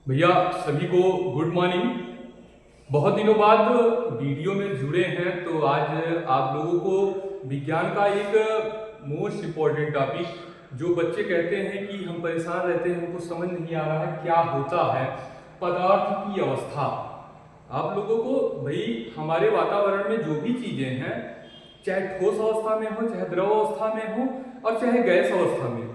भैया सभी को गुड मॉर्निंग। बहुत दिनों बाद वीडियो में जुड़े हैं तो आज आप लोगों को विज्ञान का एक मोस्ट इम्पॉर्टेंट टॉपिक, जो बच्चे कहते हैं कि हम परेशान रहते हैं, हमको समझ नहीं आ रहा है क्या होता है, पदार्थ की अवस्था। आप लोगों को भाई हमारे वातावरण में जो भी चीज़ें हैं, चाहे ठोस अवस्था में हो, चाहे द्रव अवस्था में हो और चाहे गैस अवस्था में हो,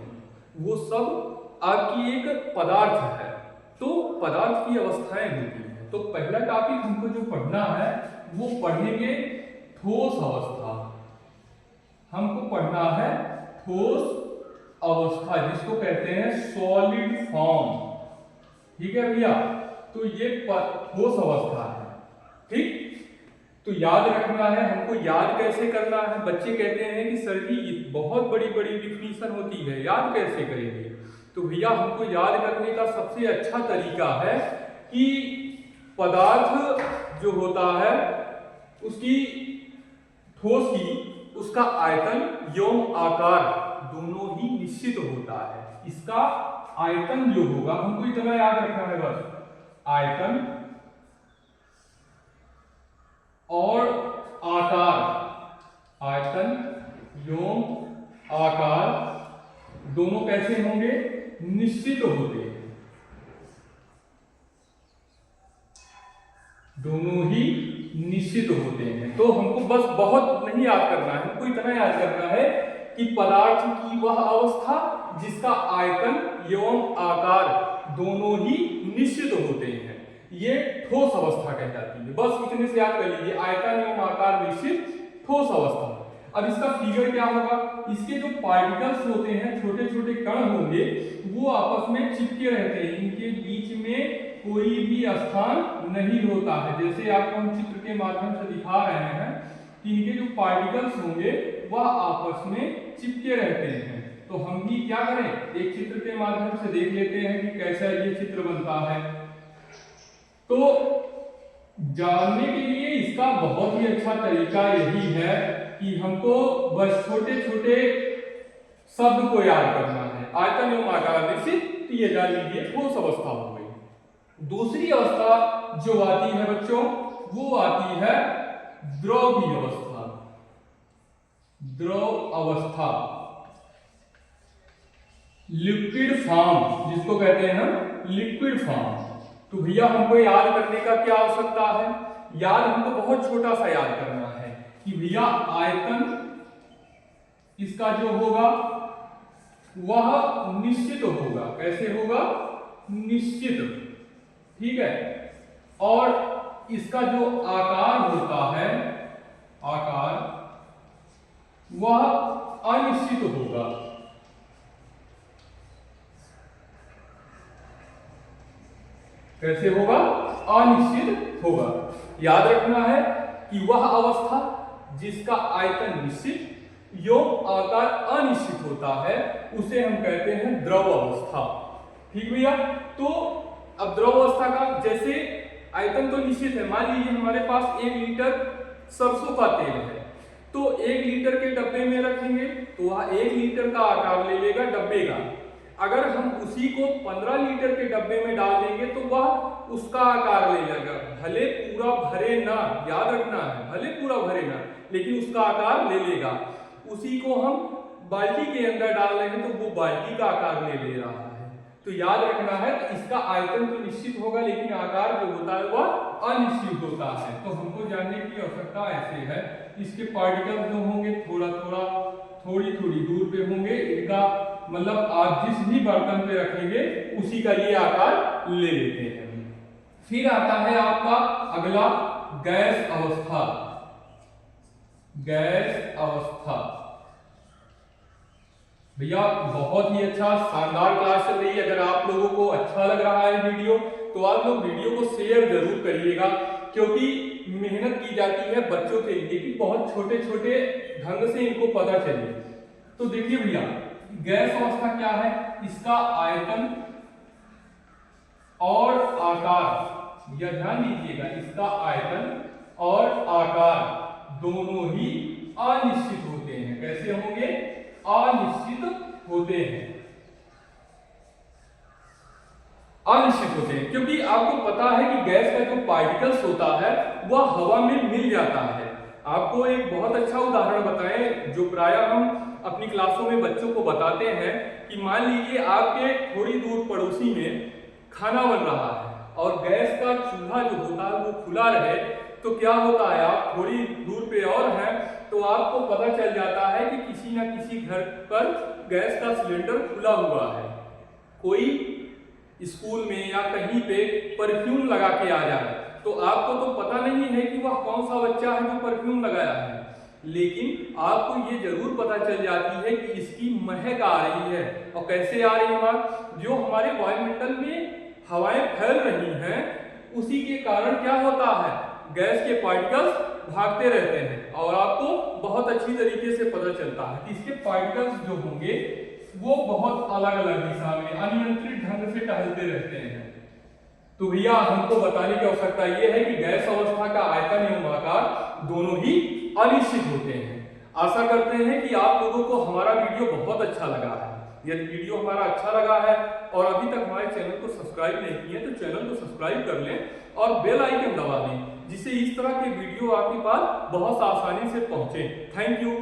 वो सब आपकी एक पदार्थ है। तो पदार्थ की अवस्थाएं होती हैं। तो पहला टॉपिक हमको जो पढ़ना है वो पढ़ेंगे ठोस अवस्था। हमको पढ़ना है ठोस अवस्था, जिसको कहते हैं सॉलिड फॉर्म। ठीक है भैया, तो ये ठोस अवस्था है। ठीक, तो याद रखना है। हमको याद कैसे करना है? बच्चे कहते हैं कि सर जी बहुत बड़ी बड़ी डिफिनीशन होती है, याद कैसे करेंगे? तो भैया हमको याद करने का सबसे अच्छा तरीका है कि पदार्थ जो होता है उसकी, ठोस की, उसका आयतन एवं आकार दोनों ही निश्चित होता है। इसका आयतन जो होगा, हमको इतना याद रखना है बस, आयतन और आकार, आयतन एवं आकार दोनों कैसे होंगे? निश्चित होते हैं। दोनों ही निश्चित होते हैं। तो हमको बस बहुत नहीं याद करना है, हमको इतना याद करना है कि पदार्थ की वह अवस्था जिसका आयतन एवं आकार दोनों ही निश्चित होते हैं, ये ठोस अवस्था कहलाती है। बस इतने से याद कर लीजिए, आयतन एवं आकार निश्चित ठोस अवस्था। अब इसका फिगर क्या होगा? इसके जो पार्टिकल्स होते हैं, छोटे छोटे कण होंगे, वो आपस में चिपके रहते हैं, इनके बीच में कोई भी स्थान नहीं होता है। जैसे आपको हम चित्र के माध्यम से दिखा रहे हैं कि इनके जो पार्टिकल्स होंगे वह आपस में चिपके रहते हैं। तो हम भी क्या करें, एक चित्र के माध्यम से देख लेते हैं कि कैसा ये चित्र बनता है। तो जानने के लिए इसका बहुत ही अच्छा तरीका यही है कि हमको बस छोटे छोटे शब्द को याद करना है। आयतन एवं आकार निश्चित, तो ये जान लीजिए ठोस अवस्था हो गई। दूसरी अवस्था जो आती है बच्चों, वो आती है द्रवीय अवस्था। द्रव अवस्था, लिक्विड फॉर्म जिसको कहते हैं हम, लिक्विड फॉर्म। तो भैया हमको याद करने का क्या आवश्यकता है? याद हमको बहुत छोटा सा याद करना है कि भैया आयतन इसका जो होगा वह निश्चित होगा। कैसे होगा? निश्चित। ठीक है, और इसका जो आकार होता है, आकार, वह अनिश्चित होगा। कैसे होगा? अनिश्चित होगा। याद रखना है कि वह अवस्था जिसका आयतन निश्चित एवं आकार अनिश्चित होता है उसे हम कहते हैं द्रव अवस्था। ठीक भैया, तो अब द्रव अवस्था का, जैसे आयतन तो निश्चित है, मान लीजिए हमारे पास 1 लीटर सरसों का तेल है, तो 1 लीटर के डब्बे में रखेंगे तो वह 1 लीटर का आकार ले लेगा डब्बे का। अगर हम उसी को 15 लीटर के डब्बे में डाल देंगे तो वह उसका आकार ले लेगा, भले पूरा भरे ना, याद रखना है, भले पूरा भरे ना, लेकिन उसका आकार ले लेगा। उसी को हम बाल्टी के अंदर डाल रहे हैं तो वो बाल्टी का आकार ले ले रहा है। तो याद रखना है कि इसका आयतन तो निश्चित होगा लेकिन आकार जो होता है वह अनिश्चित होता है। तो हमको जानने की आवश्यकता ऐसे है, इसके पार्टिकल्स जो होंगे थोड़ा थोड़ा, थोड़ी थोड़ी दूर पे होंगे, इनका मतलब आप जिस भी बर्तन पे रखेंगे उसी का ये आकार ले लेते हैं। फिर आता है आपका अगला गैस अवस्था। गैस अवस्था भैया बहुत ही अच्छा शानदार क्लास चल रही है। अगर आप लोगों को अच्छा लग रहा है वीडियो तो आप लोग वीडियो को शेयर जरूर करिएगा, क्योंकि मेहनत की जाती है बच्चों के लिए कि बहुत छोटे छोटे ढंग से इनको पता चले। तो देखिए भैया, गैस अवस्था क्या है? इसका आयतन और आकार, यह ध्यान दीजिएगा, इसका आयतन और आकार दोनों ही अनिश्चित होते हैं। कैसे होंगे? अनिश्चित होते हैं। अनिश्चित होते हैं, क्योंकि आपको पता है कि गैस का जो पार्टिकल्स होता है वह हवा में मिल जाता है। आपको एक बहुत अच्छा उदाहरण बताएं जो प्रायः हम अपनी क्लासों में बच्चों को बताते हैं कि मान लीजिए आपके थोड़ी दूर पड़ोसी में खाना बन रहा है और गैस का चूल्हा जो होता है वो खुला रहे, तो क्या होता है, आप थोड़ी दूर पे और हैं तो आपको पता चल जाता है कि किसी ना किसी घर पर गैस का सिलेंडर खुला हुआ है। कोई स्कूल में या कहीं पे परफ्यूम लगा के आ जाए तो आपको तो पता नहीं है कि वह कौन सा बच्चा है जो परफ्यूम लगाया है, लेकिन आपको ये जरूर पता चल जाती है कि इसकी महक आ रही है। और कैसे आ रही है, जो हमारे वायुमंडल में हवाएं फैल रही हैं उसी के कारण क्या होता है, गैस के पार्टिकल्स भागते रहते हैं और आपको बहुत अच्छी तरीके से पता चलता है कि इसके पार्टिकल्स जो होंगे वो बहुत अलग अलग दिशा में अनियंत्रित ढंग से टहलते रहते हैं। तो भैया हमको बताने की आवश्यकता यह है कि गैस अवस्था का आयतन एवं आकार दोनों ही अनिश्चित होते हैं। आशा करते हैं कि आप लोगों को हमारा वीडियो बहुत अच्छा लगा है। यदि वीडियो हमारा अच्छा लगा है और अभी तक हमारे चैनल को सब्सक्राइब नहीं किए तो चैनल को सब्सक्राइब कर लें और बेल आइकन दबा दें, जिससे इस तरह के वीडियो आपके पास बहुत आसानी से पहुंचे। Thank you.